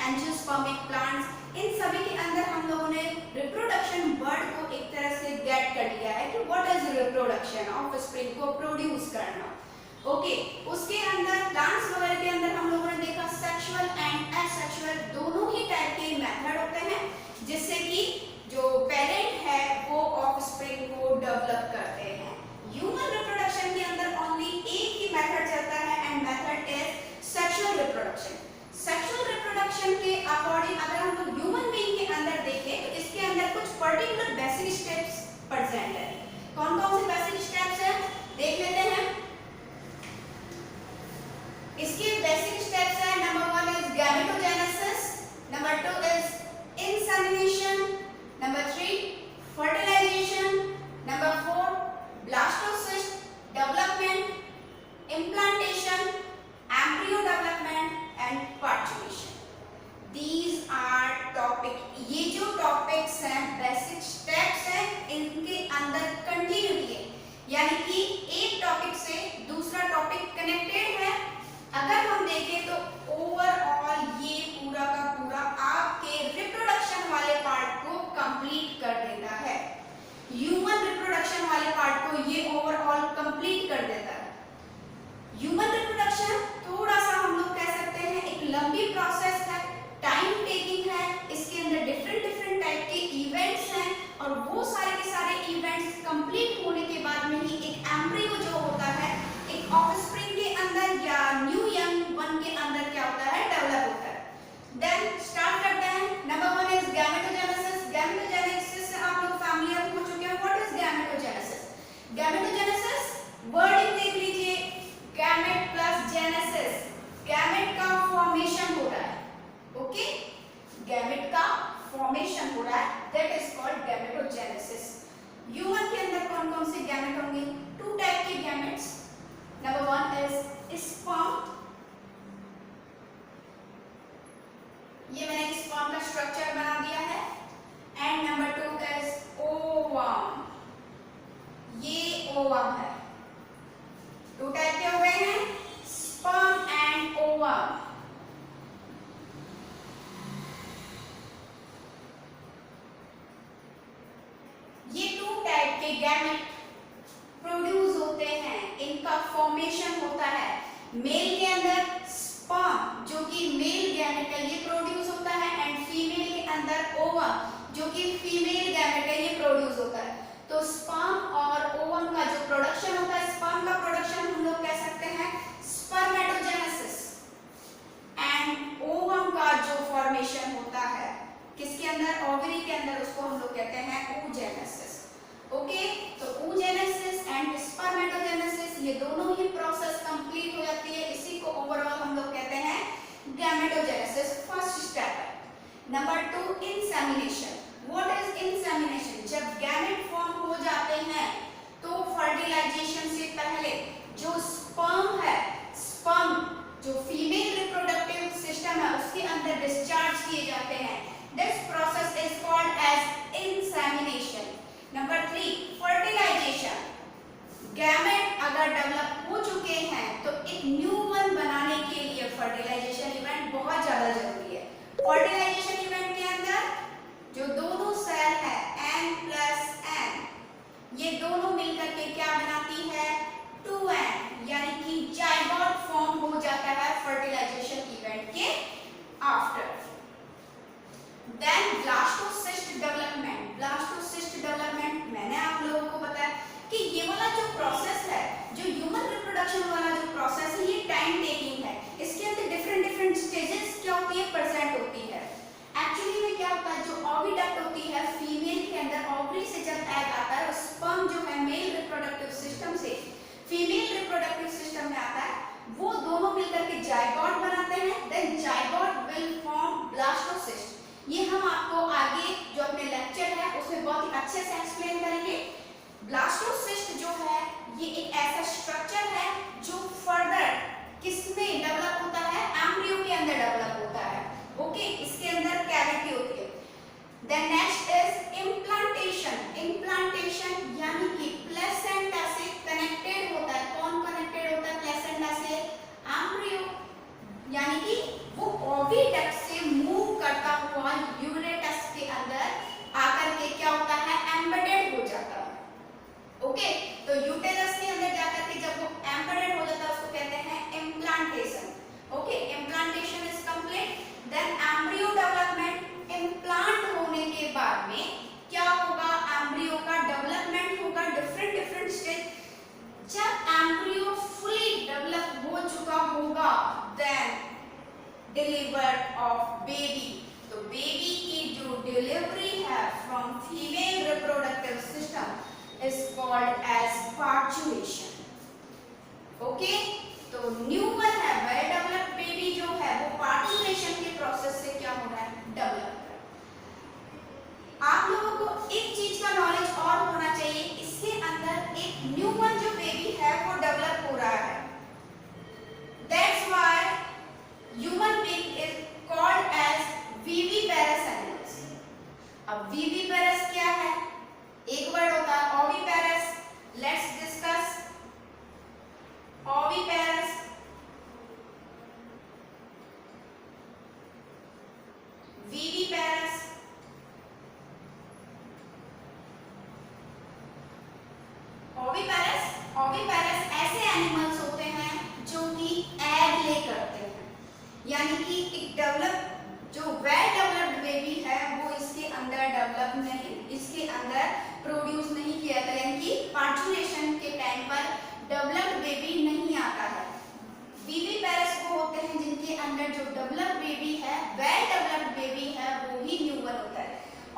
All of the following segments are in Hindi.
एंजियोस्पर्मिक प्लांट्स, इन सभी के अंदर हम लोगों ने रिप्रोडक्शन वर्ड को एक तरह से गेट कर लिया है कि व्हाट इज रिप्रोडक्शन, ऑफस्प्रिंग को प्रोड्यूस करना। ओके, उसके अंदर प्लांट्स वगैरह के अंदर हम लोगों ने देखा सेक्सुअल एंड एसेक्सुअल दोनों ही टाइप के मेथड होते हैं, जिससे कि जो पेरेंट है वो ऑफस्प्रिंग को डेवलप करते हैं। ह्यूमन रिप्रोडक्शन के अंदर ओनली एक ही मेथड चलता है and method is sexual reproduction. Sexual reproduction के अकॉर्डिंग अगर हम लोग ह्यूमन बीइंग के अंदर देखें तो इसके अंदर कुछ पर्टिकुलर बेसिक स्टेप्स प्रेजेंट है। कौन कौन से बेसिक स्टेप्स हैं देख लेते हैं। इसके बेसिक स्टेप्स हैं, number 1 is gametogenesis, number 2 is insemination, number 3 fertilisation, number 4 blastocyst development, implantation, embryo development and parturition. These are topic, ये जो टॉपिक्स हैं बेसिक स्टेप्स हैं, इनके अंदर कंटिन्यूटी है, यानी कि एक टॉपिक से दूसरा टॉपिक कनेक्टेड है। अगर हम देखें तो ओवरऑल ये पूरा का पूरा आपके रिप्रोडक्शन वाले पार्ट को कंप्लीट कर देता है। ह्यूमन रिप्रोडक्शन वाले पार्ट को ये ओवरऑल कंप्लीट कर देता है। ह्यूमन रिप्रोडक्शन थोड़ा सा हम लोग कह सकते हैं एक लंबी प्रोसेस है, टाइम टेकिंग है, इसके अंदर डिफरेंट टाइप के इवेंट्स हैं और वो सारे के सारे इवेंट्स कंप्लीट होने के बाद में ही एक एम्ब्रियो जो होता है एक ऑफस्प्रिंग के अंदर या न्यू यंग वन के अंदर क्या होता है, डेवलप होता है। देन स्टार्ट करते हैं। Number 1 is gametogenesis. गैमेटोजेनेसिस से आप लोग फैमिलियर हो चुके हैं। What is gametogenesis? Gametogenesis wording देख लीजिए, गैमेट प्लस जेनेसिस, गैमेट का फॉर्मेशन हो रहा है। ओके, गैमेट का फॉर्मेशन हो रहा है, that is called gametogenesis. Human के अंदर कौन कौन से गैमेट होंगे? 2 टाइप के गैमेट्स। नंबर 1 इज स्पर्म, ये मैंने स्पर्म का स्ट्रक्चर बना दिया है, एंड नंबर 2 इज ओवम, ये ओवम है। 2 टाइप के हो गए हैं, स्पर्म एंड ओवम। ये 2 टाइप के गैमेट प्रोड्यूस होते हैं, इनका फॉर्मेशन होता है। मेल के अंदर स्पर्म जो कि मेल गैमेट है ये प्रोड्यूस होता है, एंड फीमेल के अंदर ओवम जो कि फीमेल गैमेट है ये प्रोड्यूस होता है। तो स्पर्म और ओवम का जो प्रोडक्शन होता है, स्पर्म का प्रोडक्शन हम लोग कह सकते हैं स्पर्मेटोजेनेसिस, एंड ओवम का जो फॉर्मेशन होता है किसके अंदर, ओवरी के अंदर, उसको हम लोग कहते हैं oogenesis। ओके, तो oogenesis एंड स्पर्मेटोजेनेसिस ये दोनों ही प्रोसेस कंप्लीट हो जाती है, इसी को ओवरऑल हम लोग कहते हैं गैमेटोजेनेसिस, फर्स्ट स्टेप है। Number 2 insemination. What is insemination? जब गैमेट फॉर्म हो जाते हैं तो फर्टिलाइजेशन से पहले जो स्पर्म है, स्पर्म जो फीमेल रिप्रोडक्टिव सिस्टम है उसके अंदर डिस्चार्ज किए जाते हैं। This process is called as insemination. Number 3 fertilisation. Gamete अगर डेवलप हो चुके हैं तो एक न्यू वन बनाने के लिए फर्टिलाइजेशन इवेंट बहुत ज्यादा जरूरी है। फर्टिलाइजेशन इवेंट के अंदर जो दोनों सेल है N+N, ये दोनों मिलकर के क्या बनाती है, 2N, यानी कि जाइगोट फॉर्म हो जाता है फर्टिलाइजेशन इवेंट के after. Then blastocyst development. Blastocyst development मैंने आप लोगों को बताया कि ये वाला जो प्रोसेस है, जो ह्यूमन रिप्रोडक्शन वाला जो प्रोसेस है ये टाइम टेकिंग है, इसके अंदर डिफरेंट स्टेजेस क्या होती है, प्रेजेंट होती है। एक्चुअली में क्या होता है, जो ओविडक्ट होती है फीमेल के अंदर, ओवरी से जब एग आता है, स्पर्म जो है मेल रिप्रोडक्टिव सिस्टम से फीमेल रिप्रोडक्टिव सिस्टम में आता है, वो दोनों मिलकर के जाइगोट बनाते हैं। Then zygote will form blastocyst. ये हम आपको आगे जो अपने लेक्चर है उसमें बहुत ही अच्छे से एक्सप्लेन करेंगे। ब्लास्टोसिस्ट जो है ये एक ऐसा स्ट्रक्चर है जो फर्दर किसमें डेवलप होता है, एम्ब्रियो के अंदर डेवलप होता है। ओके, इसके अंदर कैविटी होती है। Then next is implantation. Implantation is called as parturition. Okay, तो न्यूबॉर्न है, वेल डेवलप्ड बेबी जो है वो पार्चुरेशन के प्रोसेस से क्या हो रहा है, डेवलप। आप लोगों को एक चीज का नॉलेज और होना चाहिए, इसके अंदर एक न्यूबॉर्न जो बेबी है वो डेवलप हो रहा है। That's why human being is called as viviparous animals. अब विविपेरस क्या है, एक वर्ड होता है oviparous. Let's discuss oviparous. Viviparous oviparous ऐसे एनिमल्स होते हैं जो कि एग ले करते हैं, यानी कि एक डेवलप जो वेल डेवलप्ड बेबी है वो इसके अंदर डेवलप नहीं, इसके अंदर प्रोड्यूस नहीं किया था, यानी कि पार्चुरेशन के टाइम पर डेवलप्ड बेबी नहीं आता है। विविपेरस वो होते हैं जिनके अंदर जो डेवलप्ड बेबी है, वेल डेवलप्ड बेबी है, वो ही न्यूबॉर्न होता है।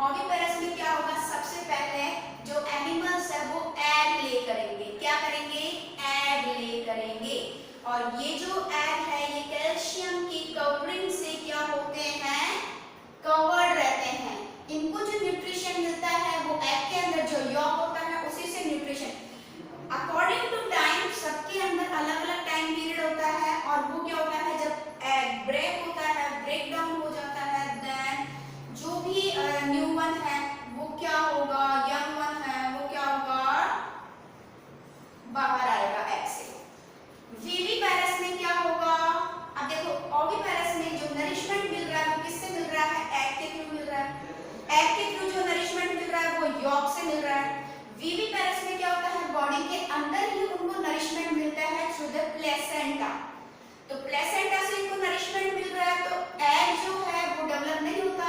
ओविपेरस में क्या होगा, सबसे पहले जो एनिमल्स है वो एग ले करेंगे। क्या करेंगे, एग ले करेंगे, और ये जो एग है ये कैल्शियम की कवरिंग से क्या होते हैं, कवर्ड रहते हैं। इनको जो न्यूट्रिशन मिलता है वो एग के अंदर जो यॉक होता है उसी से न्यूट्रिशन। अकॉर्डिंग टू टाइम सबके अंदर अलग अलग टाइम पीरियड होता है, और वो क्या होता है, जब एग ब्रेक होता है, ब्रेक डाउन हो जाता है, देन जो भी न्यूबॉर्न है वो क्या होगा, यंग वन है वो क्या होगा, बाहर आएगा एग से। विविपेरस में क्या होगा, अब देखो ओविपेरस में जो नरिशमेंट मिल रहा है वो किससे मिल रहा है, एग के थ्रू मिल रहा है। एग के थ्रू जो नरिशमेंट मिल रहा है वो यॉक से मिल रहा है। विविपेरस में क्या होता है, बॉडी के अंदर ही उनको नरिशमेंट मिलता है थ्रू द प्लेसेंटा। तो प्लेसेंटा से इनको नरिशमेंट मिल रहा है, तो एग जो है वो डेवलप नहीं होता,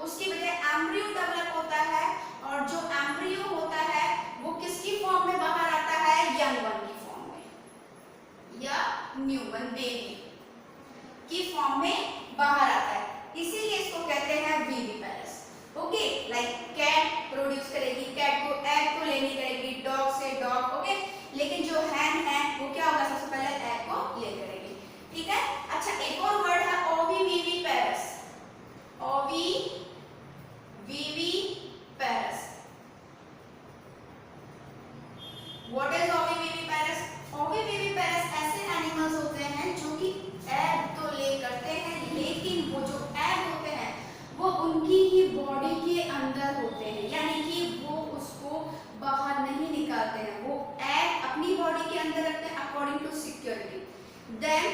उसकी वजह एम्ब्रियो डेवलप होता है, और जो एम्ब्रियो होता है वो किसकी फॉर्म में बाहर आता है, यंग वन की फॉर्म में, या न्यूबॉर्न बेबी की फॉर्म में बाहर आता है, इसीलिए इसको कहते हैं viviparous. Okay, like cat produce करेगी, कैट को एग को लेनी करेगी, डॉग से डॉग, ओके, लेकिन जो हैन है वो क्या होगा, सबसे पहले एग को ले करेगी, ठीक है। अच्छा, एक और वर्ड है ओविविपेरस। ओविविपेरस, व्हाट इज ओविविपेरस? ओविविपेरस ऐसे एनिमल्स होते हैं जो कि एग तो ले करते हैं, लेकिन वो जो एग होते हैं वो उनकी ही बॉडी के अंदर होते हैं, यानी कि वो उसको बाहर नहीं निकालते हैं, वो एग अपनी बॉडी के अंदर रखते हैं अकॉर्डिंग टू सिक्योरिटी। देन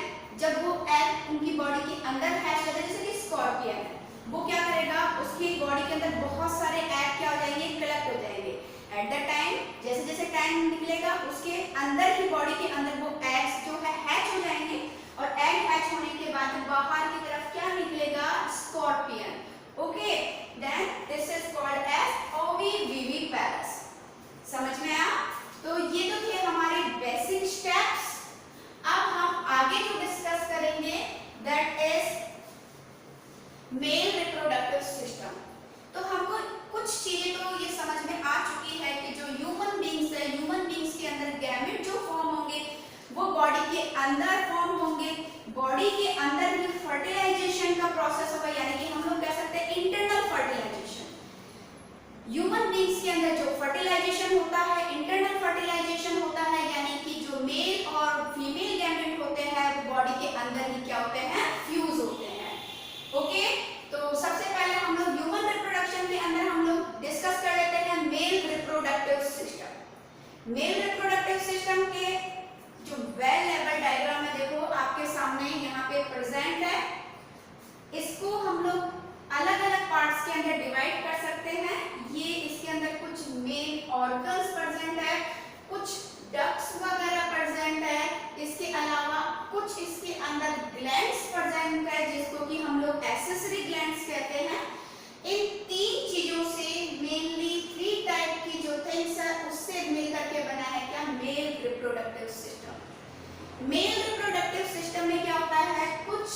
जब वो एग उनकी बॉडी के अंदर हैच करते हैं, जैसे कि स्कॉर्पियन है, वो क्या करेगा, उसकी बॉडी के अंदर बहुत सारे एग क्या हो जाएंगे, कलेक्ट हो जाएंगे। एट द टाइम जैसे जैसे टाइम निकलेगा उसके अंदर ही बॉडी के अंदर वो एग्स जो है हैच हो जाएंगे, और एग हैच होने के बाद बाहर की तरफ क्या निकलेगा, scorpion. Okay, then this is called as ovoviviparous. समझ में आया? तो ये तो थे हमारे बेसिक स्टेप्स। अब हम आगे जो डिस्कस करेंगे that is male reproductive system. तो हमको कुछ चीजें तो ये समझ में आ चुकी है कि जो ह्यूमन बीइंग्स है, ह्यूमन बीइंग्स के अंदर गैमेट जो फॉर्म होंगे वो बॉडी के अंदर फॉर्म होंगे, बॉडी के अंदर ही फर्टिलाइजेशन का प्रोसेस होगा, यानी कि हम लोग कह सकते हैं इंटरनल फर्टिलाइजेशन। ह्यूमन बीइंग्स के अंदर जो फर्टिलाइजेशन होता है, इंटरनल फर्टिलाइजेशन होता है, यानी कि जो मेल और फीमेल गैमेट होते हैं वो बॉडी के अंदर ही क्या होते हैं, फ्यूज होते हैं। ओके, तो सबसे पहले हम लोग ह्यूमन रिप्रोडक्शन के अंदर हम लोग डिस्कस कर लेते हैं male reproductive system. Male reproductive system के जो वेल लेवल डायग्राम है, देखो आपके सामने यहाँ पे प्रेजेंट है, इसको हम लोग अलग अलग पार्ट्स के अंदर डिवाइड कर सकते हैं। ये इसके अंदर कुछ मेल ऑर्गन्स प्रेजेंट है, कुछ डक्ट्स वगैरह प्रेजेंट है, इसके अलावा कुछ इसके अंदर ग्लैंड्स प्रेजेंट है जिसको कि हम लोग एक्सेसरी ग्लैंड्स कहते हैं। इन तीन चीजों से मेनली 3 टाइप की जो थिंग्स है उससे मिलकर के बना है क्या, male reproductive system. Male reproductive system में क्या होता है, कुछ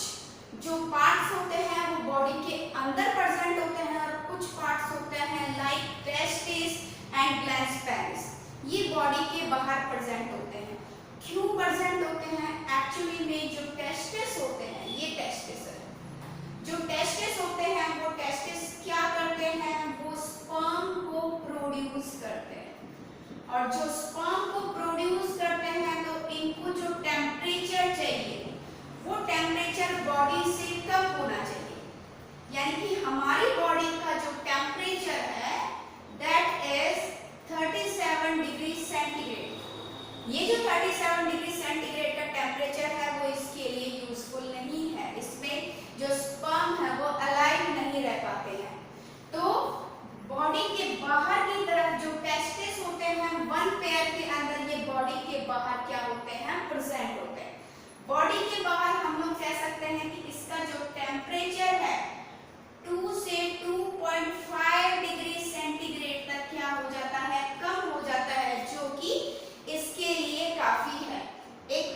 जो पार्ट्स होते हैं वो बॉडी के अंदर प्रेजेंट होते हैं, और कुछ पार्ट्स होते हैं like testis and glands penis. ये बॉडी के बाहर प्रेजेंट होते हैं। क्यों प्रेजेंट होते हैं? एक्चुअली में जो टेस्टिस होते हैं, ये टेस्टिस है, जो टेस्टिस होते हैं वो टेस्टिस क्या करते हैं, वो स्पर्म को प्रोड्यूस करते हैं, और जो स्पर्म को प्रोड्यूस करते हैं तो इनको जो टेम्परेचर चाहिए वो टेम्परेचर बॉडी से कम होना चाहिए, यानी कि हमारी बॉडी का जो टेम्परेचर है दैट इज 37 डिग्री सेंटीग्रेड। ये जो 37 डिग्री सेंटीग्रेड का टेम्परेचर है वो इसके लिए यूजफुल नहीं है, इसमें जो स्पर्म है वो अलाइव नहीं रह पाते हैं। तो बॉडी के बाहर की तरफ जो टेस्टिस होते हैं वन पेयर के अंदर, ये बॉडी के बाहर क्या होते हैं, प्रेजेंट होते हैं। बॉडी के बाहर हम लोग कह सकते हैं कि इसका जो टेम्परेचर है 2 से 2.5 डिग्री सेंटीग्रेड तक क्या हो जाता है, कम हो जाता है, जो कि इसके लिए काफी है, एक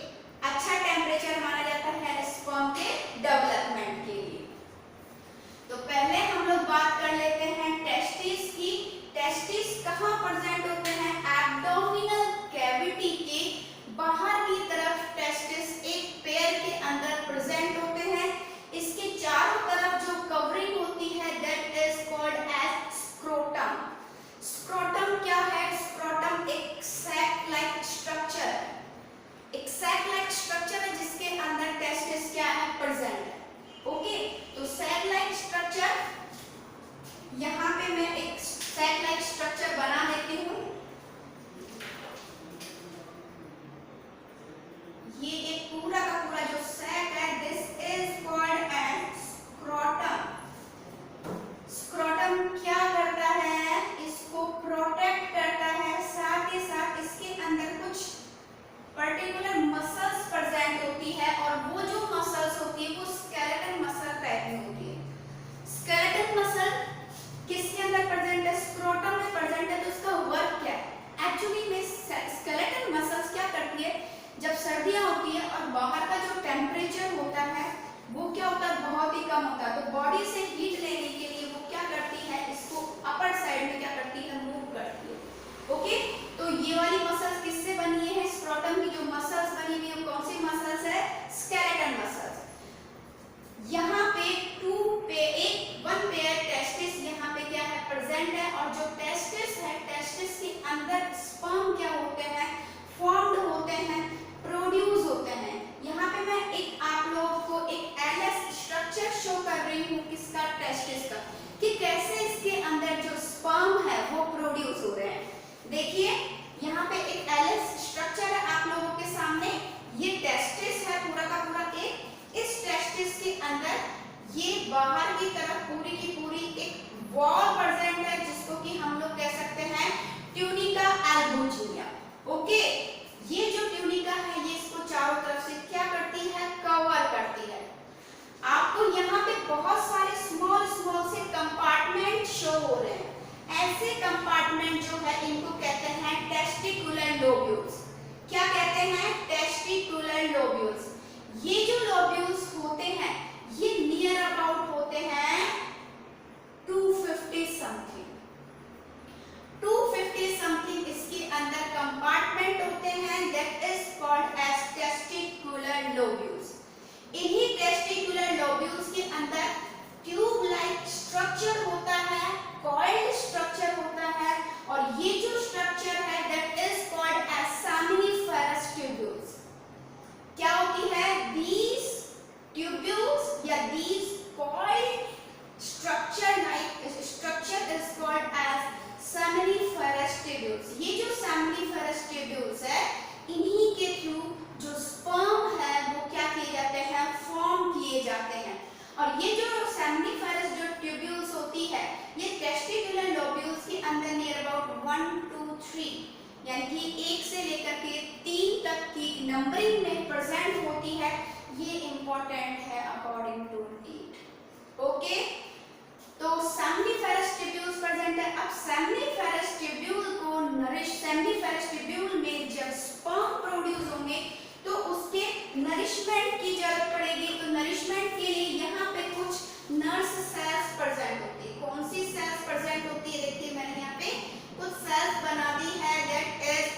अच्छा टेम्परेचर माना जाता है स्पर्म के डेवलपमेंट के लिए। तो पहले हम लोग बात कर लेते हैं टेस्टिस की। टेस्टिस कहाँ प्रेजेंट होते हैं? एब्डोमिनल कैविटी के बाहर की तरफ टेस्टिस एक पेयर के अंदर प्रेजेंट होते हैं। इसके चारों तरफ जो कवरिंग होती है that is called as scrotum. Scrotum क्या है? स्क्रोटम एक सैक लाइक स्ट्रक्चर है, एक सैक लाइक स्ट्रक्चर है जिसके अंदर टेस्टिस क्या है, प्रेजेंट है। ओके, तो सैक लाइक स्ट्रक्चर, यहाँ पे मैं एक सैक लाइक स्ट्रक्चर बना देती हूँ। ये एक पूरा का पूरा जो सैक है this is called as scrotum. Scrotum क्या करता है, इसको प्रोटेक्ट करता है, साथ ही साथ इसके अंदर कुछ पर्टिकुलर मसल्स प्रेजेंट होती है, और वो जो मसल्स होती है वो स्केलेटन मसल टाइप में होती है। स्केलेटन मसल किसके अंदर प्रेजेंट है? स्क्रोटम में प्रेजेंट है। तो उसका वर्क क्या है? एक्चुअली में स्केलेटन मसल्स क्या करती है, जब सर्दियां होती है और बाहर का जो टेम्परेचर होता है वो क्या होता है, बहुत ही कम होता है, तो बॉडी से हीट लेने के लिए वो क्या करती है, इसको अपर साइड में क्या करती है, मूव करती है। ओके, तो ये वाली मसल्स किससे बनी है? स्क्रोटम की जो मसल्स बनी हुई है कौन सी मसल्स है? Skeleton muscles. यहाँ पे वन पेयर टेस्टिस यहाँ पे क्या है, प्रेजेंट है, और जो टेस्टिस है टेस्टिस के अंदर स्पर्म क्या होते हैं, फॉर्म्ड होते हैं, प्रोड्यूस होते हैं। यहाँ पे मैं एक आप लोगों को एक एलएस स्ट्रक्चर शो कर रही हूँ किसका, टेस्टिस का, कि कैसे इसके अंदर जो स्पर्म है वो प्रोड्यूस हो रहे हैं। देखिए यहाँ पे एक एलएस स्ट्रक्चर है आप लोगों के सामने, ये टेस्टिस है पूरा का पूरा एक। इस टेस्टिस के अंदर ये बाहर की तरफ पूरी की पूरी एक वॉल प्रेजेंट है जिसको कि हम लोग कह सकते हैं ट्यूनिका एल्बुजिनिया। ओके, ये जो ट्यूनिका है ये इसको चारों तरफ से क्या करती है, कवर करती है। आपको यहाँ पे बहुत सारे स्मॉल स्मॉल से कंपार्टमेंट शो हो रहे हैं। ऐसे कंपार्टमेंट जो है इनको कहते हैं टेस्टिकुलर लोब्यूल्स। क्या कहते हैं? Testicular lobules. ये जो लोब्यूल्स होते हैं ये नियर अबाउट होते हैं 250 समथिंग, 250 समथिंग इसके अंदर कंपार्टमेंट होते हैं that is called as testicular lobules. इन्हीं टेस्टिकुलर लोब्यूल्स के अंदर ट्यूब लाइक स्ट्रक्चर होता है, कॉइल्ड स्ट्रक्चर होता है, और ये जो स्ट्रक्चर है that is called as seminiferous tubules. क्या होती है? these tubules या these coiled structure is called as seminiferous tubules। ये जो seminiferous tubules है इन्हीं के थ्रू जो स्पर्म है वो क्या किए जाते हैं, फॉर्म किए जाते हैं। और ये जो seminiferous जो tubules होती है ये टेस्टिकुलर लोब्यूल्स के अंदर नियर अबाउट 1 2 3 यानी कि 1 से लेकर के 3 तक की नंबरिंग में प्रेजेंट होती है। ये इंपॉर्टेंट है अकॉर्डिंग टू नीड। ओके, तो सेमिनिफेरस ट्यूब्यूल्स प्रेजेंट है। अब सेमिनिफेरस ट्यूब्यूल को सेमिनिफेरस ट्यूब्यूल में जब स्पर्म प्रोड्यूस होंगे तो उसके नरिशमेंट की जरूरत पड़ेगी। तो नरिशमेंट के लिए यहाँ पे कुछ नर्स सेल्स प्रेजेंट होती है। कौन सी सेल्स प्रेजेंट होती है? देखिए मैंने यहाँ पे कुछ सेल्स बना दी है दैट इज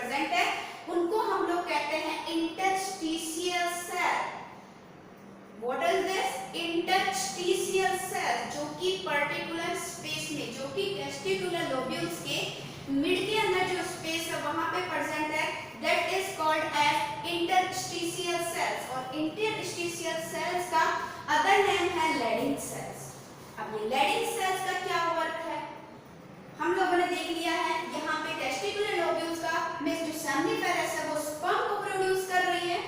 प्रेजेंट है उनको हम लोग कहते हैं interstitial cell. What is this? Interstitial cell, जो कि पर्टिकुलर स्पेस में, जो कि टेस्टिकुलर लोब्यूल्स के मिड के अंदर जो स्पेस है वहां पे प्रेजेंट है, that is called as interstitial cells। और interstitial cells का अदर नेम है Leydig cells। अब ये Leydig cells का क्या वर्क है हम लोगों ने देख लिया है। यहाँ पे टेस्टिकुलर लोब्यूल्स का में जो सेमिनिफेरस है वो स्पर्म को प्रोड्यूस कर रही है,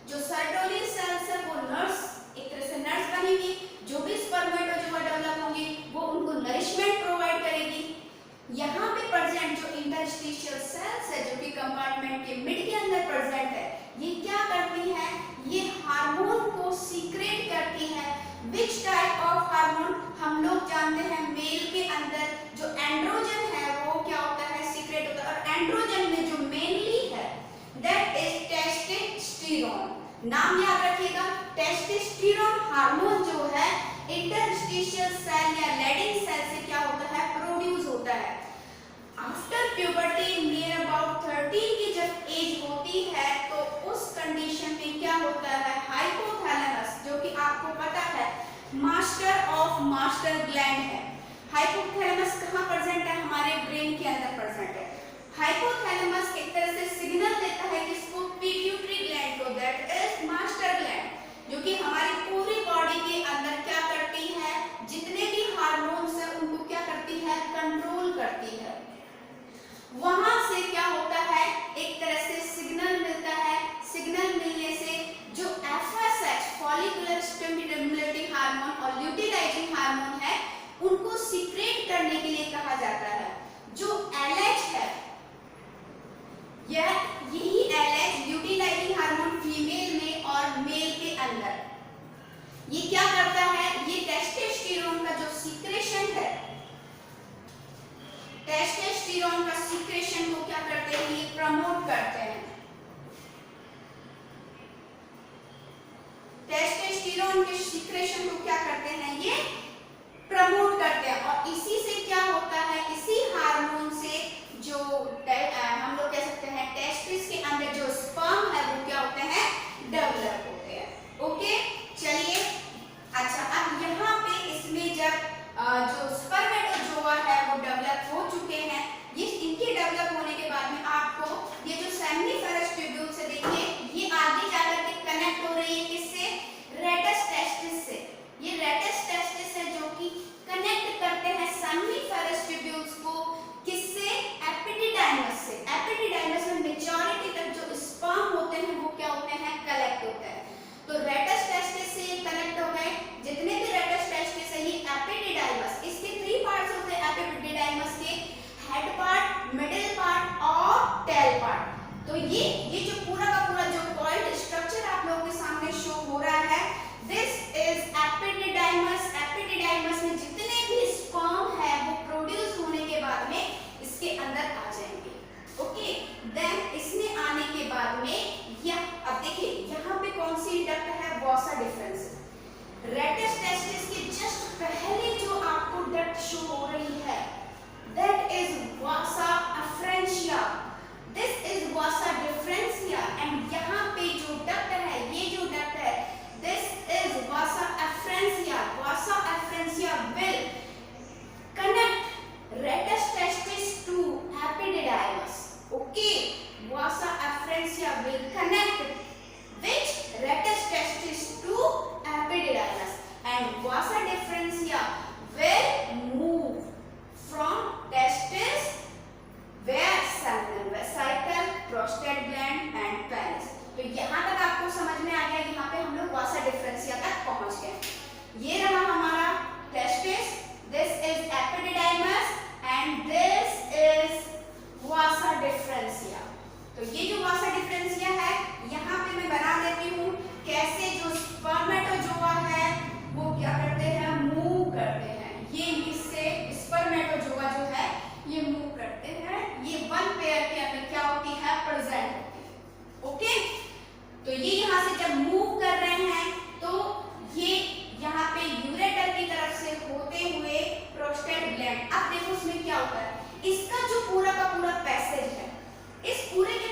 जो सर्टोरियल सेल्स है वो नर्स, एक तरह से नर्स बनेगी, जो भी स्पर्मेटोजोआ डेवलप होंगे वो उनको नरिशमेंट प्रोवाइड करेगी। यहाँ पे प्रेजेंट जो इंटरस्टिशियल सेल्स है जो कि कंपार्टमेंट के मिड के अंदर प्रेजेंट है, ये क्या करती है, ये हार्मोन को सीक्रेट करती है। Which type of hormone? हम लोग जानते हैं मेल के अंदर जो एंड्रोजन है वो क्या होता है, सीक्रेट होता है। और एंड्रोजन में जो मेनली है दैट इज टेस्टोस्टेरोन। नाम याद रखिएगा, टेस्टोस्टेरोन हार्मोन जो है इंटरस्टिशियल सेल या Leydig सेल से क्या होता है, प्रोड्यूस होता है। आफ्टर प्यूबर्टी नियर अबाउट 13 की जब एज होती है तो उस कंडीशन में क्या होता है, हाइपोथैलेमस, जो कि आपको पता है मास्टर ऑफ मास्टर ग्लैंड है। हाइपोथैलेमस कहाँ प्रेजेंट है, हमारे ब्रेन के अंदर प्रेजेंट है। हाइपोथैलेमस एक तरह से सिग्नल देता है किसको, पिट्यूटरी ग्लैंड को, दैट इज मास्टर ग्लैंड, जो कि हमारी पूरी बॉडी के अंदर क्या करती है, जितने भी हार्मोन्स है उनको क्या करती है, कंट्रोल करती है। वहां से क्या होता है, एक तरह से सिग्नल मिलता है। सिग्नल मिलने से जो FSH फॉलिकुलर स्टिमुलेटिंग हार्मोन और ल्यूटिलाइजिंग हार्मोन है उनको सीक्रेट करने के लिए कहा जाता है। जो LH है, यही LH ल्यूटिलाइजिंग हार्मोन फीमेल में और मेल के अंदर ये क्या करता है, ये टेस्टोस्टेरोन का जो सीक्रेशन है, टेस्टोस्टेरोन का सीक्रेशन को क्या करते हैं, ये प्रमोट करते हैं। टेस्टोस्टेरोन के सीक्रेशन को क्या करते हैं, ये प्रमोट करते हैं। और इसी से क्या होता है, इसी हार्मोन से जो हम लोग कह सकते हैं टेस्टिस के अंदर जो स्पर्म है वो क्या होते हैं, डेवलप होते हैं। ओके, चलिए अच्छा, अब यहाँ पे इसमें जब जो स्पर्मेटोजोआ है वो डेवलप हो चुके हैं, ये इनके डेवलप होने के बाद में आपको ये जो सेमिनिफेरस ट्यूब्यूल से देखिए ये आगे जाकर के कनेक्ट हो रही है किससे, रेटस टेस्टिस से। ये रेटस टेस्टिस है जो कि कनेक्ट करते हैं सेमिनिफेरस ट्यूब्यूल्स को किससे, एपिडिडाइमस से। एपिडिडाइमस में मेच्योरिटी तक जो स्पर्म होते हैं वो क्या होते हैं, कलेक्ट होते हैं। तो रेटस टेस्टिस से कनेक्ट हो गए, जितने भी रेटस टेस्टिस है ये एपिडिडाइमस, इसके 3 पार्ट्स होते हैं एपिडिडाइमस के, हेड पार्ट, मिडिल पार्ट और टेल पार्ट। तो ये जो पूरा का पूरा जो कॉइल्ड स्ट्रक्चर आप लोगों के सामने शो हो रहा है, दिस इज एपिडिडाइमस। एपिडिडाइमस में जितने भी स्पर्म है वो प्रोड्यूस होने के बाद में इसके अंदर आ जाएंगे। ओके, देन इसमें आने के बाद में अब देखिए यहाँ पे कौन सी डक्ट है, वॉसा डिफरेंस। रेटस टेस्टिस के जस्ट पहले जो आपको डक्ट शो हो रही है that is vasa efferentia, this is vasa deferentia. And यहाँ पे जो डक्ट है, ये जो डक्ट है this is vasa efferentia. Vasa efferentia will connect rete testis to epididymis. Okay, vasa efferentia will connect which rete testis to epididymis and vasa differentia will move from testis where seminal vesicle, prostate gland and penis। तो यहाँ तक आपको समझ में आ गया, यहाँ पे हम लोग vasa differentia तक पहुँच गए। ये रहा हमारा testis, this is epididymis and this is vasa differentia। तो ये जो वॉसा डिफरेंशिया है यहाँ पे मैं बना देती हूँ कैसे जो स्पर्मेटोजोआ है वो क्या करते हैं, मूव करते हैं। ये इससे स्पर्मेटोजोआ जो है ये मूव करते हैं, ये वन पेयर के अंदर क्या होती है, प्रेजेंट होती है। ओके, तो ये यहाँ से जब मूव कर रहे हैं तो ये यहाँ पे यूरेटर की तरफ से होते हुए प्रोस्टेट ग्लैंड। अब देखो इसमें क्या होता है, इसका जो पूरा का पूरा पैसेज है, इस पूरे के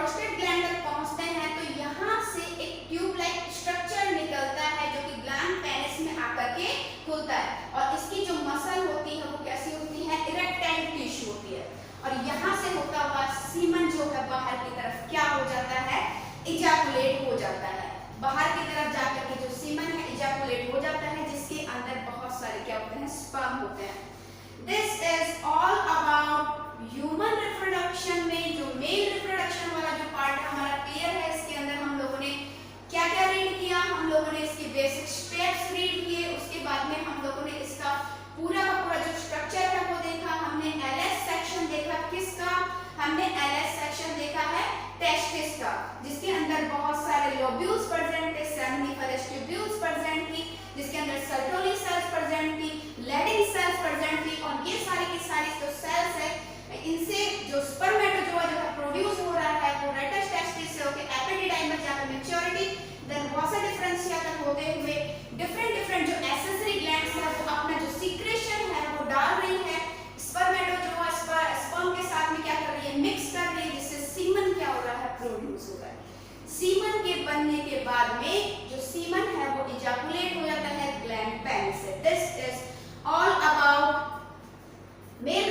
प्रोस्टेट ग्लैंड तक पहुंचते हैं तो यहाँ से एक ट्यूब लाइक स्ट्रक्चर निकलता है जो कि ग्लैंड पेनिस में आकर के खुलता है, और इसकी जो मसल होती है वो कैसी होती है, इरेक्टाइल टिश्यू होती है, और यहाँ से होता हुआ सीमन जो है बाहर की तरफ क्या हो जाता है, इजैकुलेट हो जाता है। बाहर की तरफ जाकर के जो सीमन है इजैकुलेट हो जाता है, जिसके अंदर बहुत सारे क्या होते हैं, स्पर्म होते हैं। This is all about human reproduction में जो मेल रिप्रोडक्शन वाला जो पार्ट है हमारा क्लियर है। इसके अंदर हम लोगों ने क्या क्या रीड किया, हम लोगों ने इसके बेसिक स्टेप्स रीड किए, उसके बाद में हम लोगों ने इसका पूरा का पूरा जो स्ट्रक्चर है वो देखा, हमने एलएस सेक्शन देखा, किसका, हमने एलएस सेक्शन देखा है टेस्टिस का, जिसके अंदर बहुत सारे लोब्यूल्स प्रेजेंट थे, सेमिनिफरस ट्यूब्यूल्स प्रेजेंट थी, जिसके अंदर सर्टोली सेल्स प्रेजेंट थी, लेडिंग सेल्स प्रेजेंट थी, और ये सारी की सारी जो सेल्स है इनसे जो स्पर्मेटोजोआ जो है प्रोड्यूस हो रहा है वो रेटस टेस्टिस से होकर एपिडिडाइमस जाकर मैच्योरिटी देन वसा डिफरेंशिया तक होते हुए डिफरेंट जो एक्सेसरी ग्लैंड्स है वो अपना जो सीक्रेशन है वो डाल रही है, स्पर्मेटोजोआ स्पर्म के साथ में क्या कर रही है, मिक्स कर रही है, जिससे सीमन क्या हो रहा है, प्रोड्यूस हो रहा है। सीमन के बनने के बाद में जो सीमन है वो इजैकुलेट हो जाता है ग्लैंड पेनिस से। This is all about male